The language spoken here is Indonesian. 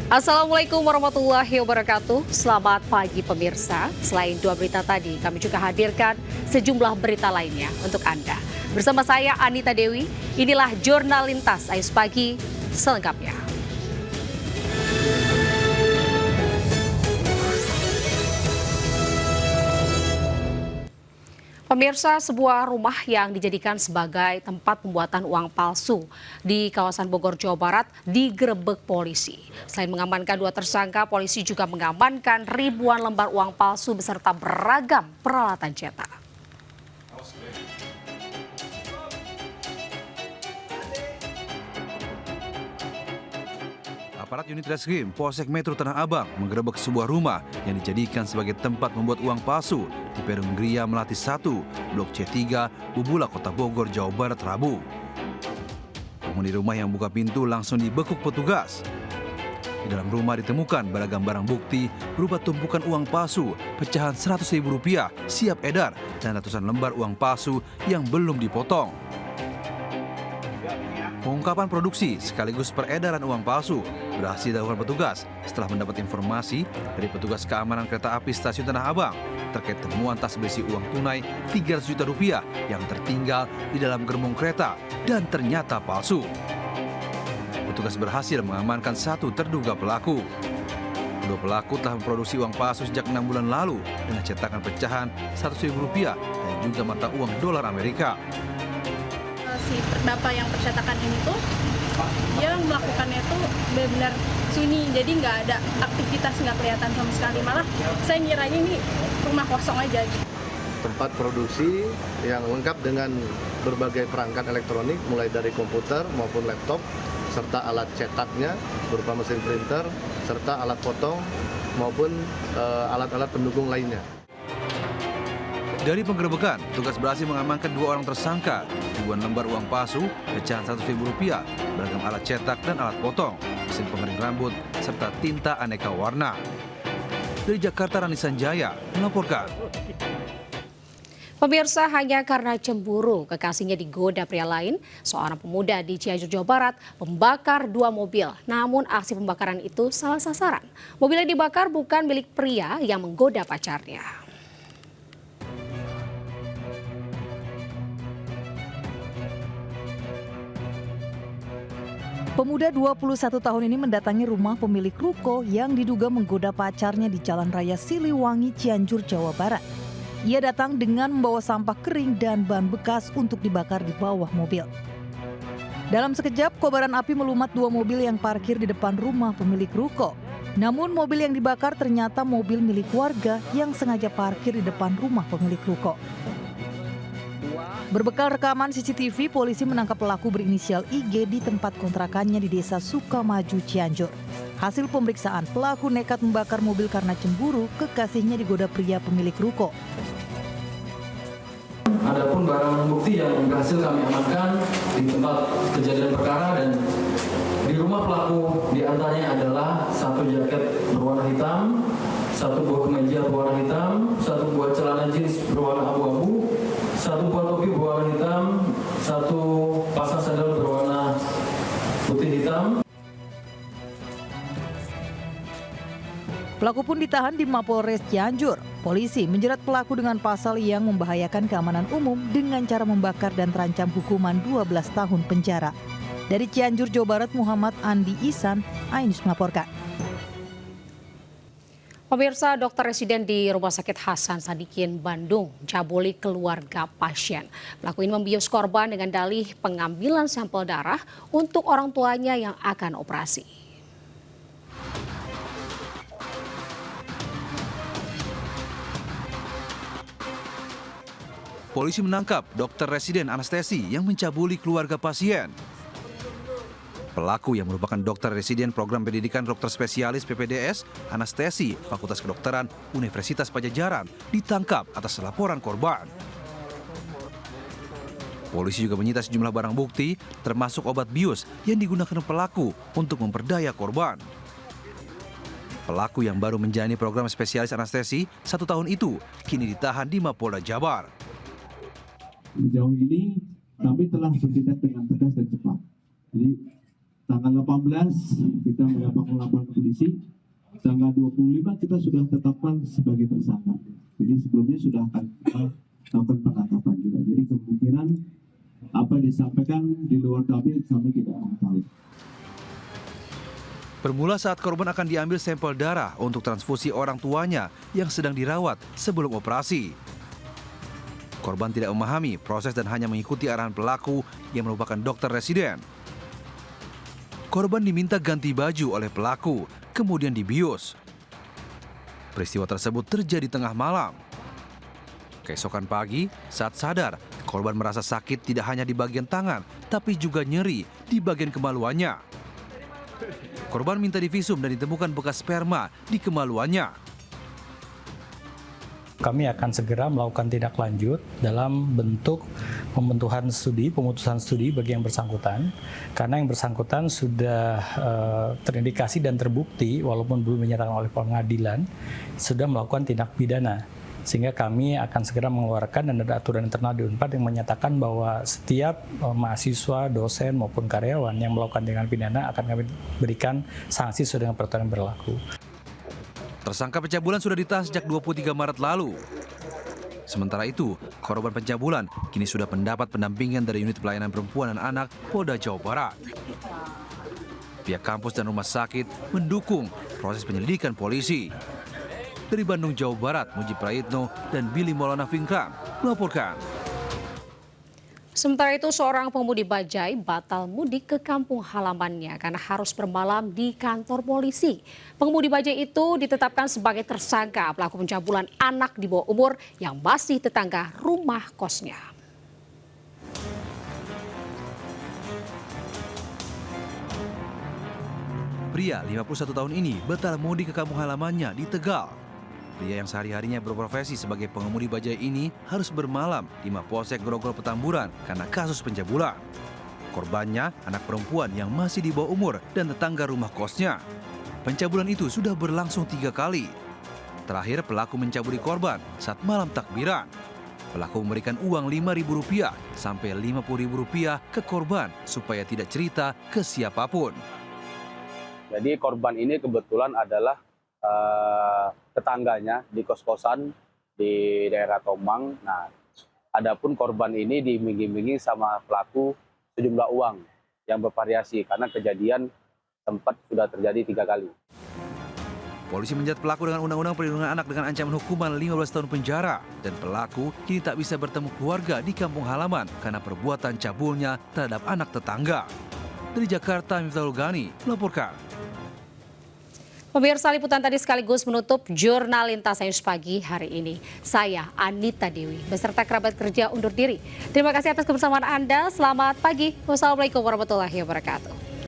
Assalamualaikum warahmatullahi wabarakatuh. Selamat pagi pemirsa. Selain dua berita tadi, kami juga hadirkan sejumlah berita lainnya untuk Anda. Bersama saya Anita Dewi, inilah Jurnal Lintas Ais Pagi selengkapnya. Pemirsa, sebuah rumah yang dijadikan sebagai tempat pembuatan uang palsu di kawasan Bogor, Jawa Barat digerebek polisi. Selain mengamankan dua tersangka, polisi juga mengamankan ribuan lembar uang palsu beserta beragam peralatan cetak. Aparat unit reskrim Polsek Metro Tanah Abang menggerebek sebuah rumah yang dijadikan sebagai tempat membuat uang palsu di Perum Gria Melati 1, Blok C3, Bubula, Kota Bogor, Jawa Barat, Rabu. Penghuni rumah yang buka pintu langsung dibekuk petugas. Di dalam rumah ditemukan beragam barang bukti berupa tumpukan uang palsu, pecahan Rp100.000 siap edar, dan ratusan lembar uang palsu yang belum dipotong. Pengungkapan produksi sekaligus peredaran uang palsu berhasil dilakukan petugas setelah mendapat informasi dari petugas keamanan kereta api stasiun Tanah Abang terkait temuan tas berisi uang tunai Rp300 juta yang tertinggal di dalam gerbong kereta dan ternyata palsu. Petugas berhasil mengamankan satu terduga pelaku. Kedua pelaku telah memproduksi uang palsu sejak 6 bulan lalu dengan cetakan pecahan Rp100.000 dan juga mata uang dolar Amerika. Si bapak yang percetakan ini tuh dia melakukannya tuh benar-benar sunyi, jadi nggak ada aktivitas, nggak kelihatan sama sekali, malah saya ngiranya ini rumah kosong aja. Tempat produksi yang lengkap dengan berbagai perangkat elektronik mulai dari komputer maupun laptop serta alat cetaknya berupa mesin printer serta alat potong maupun alat-alat pendukung lainnya. Dari penggerebekan, tugas berhasil mengamankan dua orang tersangka, ribuan lembar uang palsu, pecahan Rp100.000, beragam alat cetak dan alat potong, mesin pengering rambut, serta tinta aneka warna. Dari Jakarta, Rani Sanjaya melaporkan. Pemirsa, hanya karena cemburu kekasihnya digoda pria lain, seorang pemuda di Cianjur, Jawa Barat membakar dua mobil. Namun aksi pembakaran itu salah sasaran. Mobil yang dibakar bukan milik pria yang menggoda pacarnya. Pemuda 21 tahun ini mendatangi rumah pemilik ruko yang diduga menggoda pacarnya di Jalan Raya Siliwangi, Cianjur, Jawa Barat. Ia datang dengan membawa sampah kering dan ban bekas untuk dibakar di bawah mobil. Dalam sekejap, kobaran api melumat dua mobil yang parkir di depan rumah pemilik ruko. Namun mobil yang dibakar ternyata mobil milik warga yang sengaja parkir di depan rumah pemilik ruko. Berbekal rekaman CCTV, polisi menangkap pelaku berinisial IG di tempat kontrakannya di Desa Sukamaju, Cianjur. Hasil pemeriksaan, pelaku nekat membakar mobil karena cemburu kekasihnya digoda pria pemilik ruko. Adapun barang bukti yang berhasil kami amankan di tempat kejadian perkara dan di rumah pelaku diantaranya adalah satu jaket berwarna hitam, satu buah kemeja berwarna hitam, satu buah celana jeans berwarna abu-abu, satu buah topi berwarna hitam, satu pasang sandal berwarna putih hitam. Pelaku pun ditahan di Mapolres Cianjur. Polisi menjerat pelaku dengan pasal yang membahayakan keamanan umum dengan cara membakar dan terancam hukuman 12 tahun penjara. Dari Cianjur, Jawa Barat, Muhammad Andi Ihsan, Ainus melaporkan. Pemirsa, dokter residen di Rumah Sakit Hasan Sadikin, Bandung, cabuli keluarga pasien. Pelaku ini membius korban dengan dalih pengambilan sampel darah untuk orang tuanya yang akan operasi. Polisi menangkap dokter residen anestesi yang mencabuli keluarga pasien. Pelaku yang merupakan dokter residen program pendidikan dokter spesialis PPDS anestesi Fakultas Kedokteran Universitas Padjadjaran ditangkap atas laporan korban. Polisi juga menyita sejumlah barang bukti termasuk obat bius yang digunakan pelaku untuk memperdaya korban. Pelaku yang baru menjalani program spesialis anestesi 1 tahun itu kini ditahan di Mapolda Jabar. Sejauh ini kami telah bertindak dengan tegas dan cepat. Jadi Tanggal 18 kita mendapatkan laporan polisi. Tanggal 25 kita sudah tetapkan sebagai tersangka. Jadi sebelumnya sudah akan kita lakukan penangkapan juga. Jadi kemungkinan apa yang disampaikan di luar kami tidak tahu. Bermula saat korban akan diambil sampel darah untuk transfusi orang tuanya yang sedang dirawat sebelum operasi. Korban tidak memahami proses dan hanya mengikuti arahan pelaku yang merupakan dokter residen. Korban diminta ganti baju oleh pelaku, kemudian dibius. Peristiwa tersebut terjadi tengah malam. Keesokan pagi, saat sadar, korban merasa sakit tidak hanya di bagian tangan, tapi juga nyeri di bagian kemaluannya. Korban minta divisum dan ditemukan bekas sperma di kemaluannya. Kami akan segera melakukan tindak lanjut dalam bentuk pemutusan studi bagi yang bersangkutan, karena yang bersangkutan sudah terindikasi dan terbukti walaupun belum dinyatakan oleh pengadilan sudah melakukan tindak pidana. Sehingga kami akan segera mengeluarkan dan ada aturan internal di Unpad yang menyatakan bahwa setiap mahasiswa, dosen maupun karyawan yang melakukan tindak pidana akan kami berikan sanksi sesuai dengan peraturan yang berlaku. Tersangka pencabulan sudah ditahan sejak 23 Maret lalu. Sementara itu, korban pencabulan kini sudah mendapat pendampingan dari Unit Pelayanan Perempuan dan Anak Polda Jawa Barat. Pihak kampus dan rumah sakit mendukung proses penyelidikan polisi. Dari Bandung, Jawa Barat, Muji Prayitno dan Billy Maulana Fikram melaporkan. Sementara itu, seorang pengemudi bajai batal mudik ke kampung halamannya karena harus bermalam di kantor polisi. Pengemudi bajai itu ditetapkan sebagai tersangka pelaku pencabulan anak di bawah umur yang masih tetangga rumah kosnya. Pria 51 tahun ini batal mudik ke kampung halamannya di Tegal. Pria yang sehari-harinya berprofesi sebagai pengemudi bajai ini harus bermalam di Mapolsek Grogol Petamburan karena kasus pencabulan. Korbannya anak perempuan yang masih di bawah umur dan tetangga rumah kosnya. Pencabulan itu sudah berlangsung 3 kali. Terakhir pelaku mencabuli korban saat malam takbiran. Pelaku memberikan uang Rp5.000 sampai Rp50.000 ke korban supaya tidak cerita ke siapapun. Jadi korban ini kebetulan adalah tetangganya di kos-kosan di daerah Tomang. Nah, adapun korban ini diiming-imingi sama pelaku sejumlah uang yang bervariasi karena kejadian sempat sudah terjadi 3 kali. Polisi menjerat pelaku dengan Undang-Undang Perlindungan Anak dengan ancaman hukuman 15 tahun penjara. Dan pelaku kini tak bisa bertemu keluarga di kampung halaman karena perbuatan cabulnya terhadap anak tetangga. Dari Jakarta, Miftahul Ghani melaporkan. Pemirsa, liputan tadi sekaligus menutup Jurnal Lintas News pagi hari ini. Saya Anita Dewi beserta kerabat kerja undur diri. Terima kasih atas kebersamaan Anda. Selamat pagi. Wassalamualaikum warahmatullahi wabarakatuh.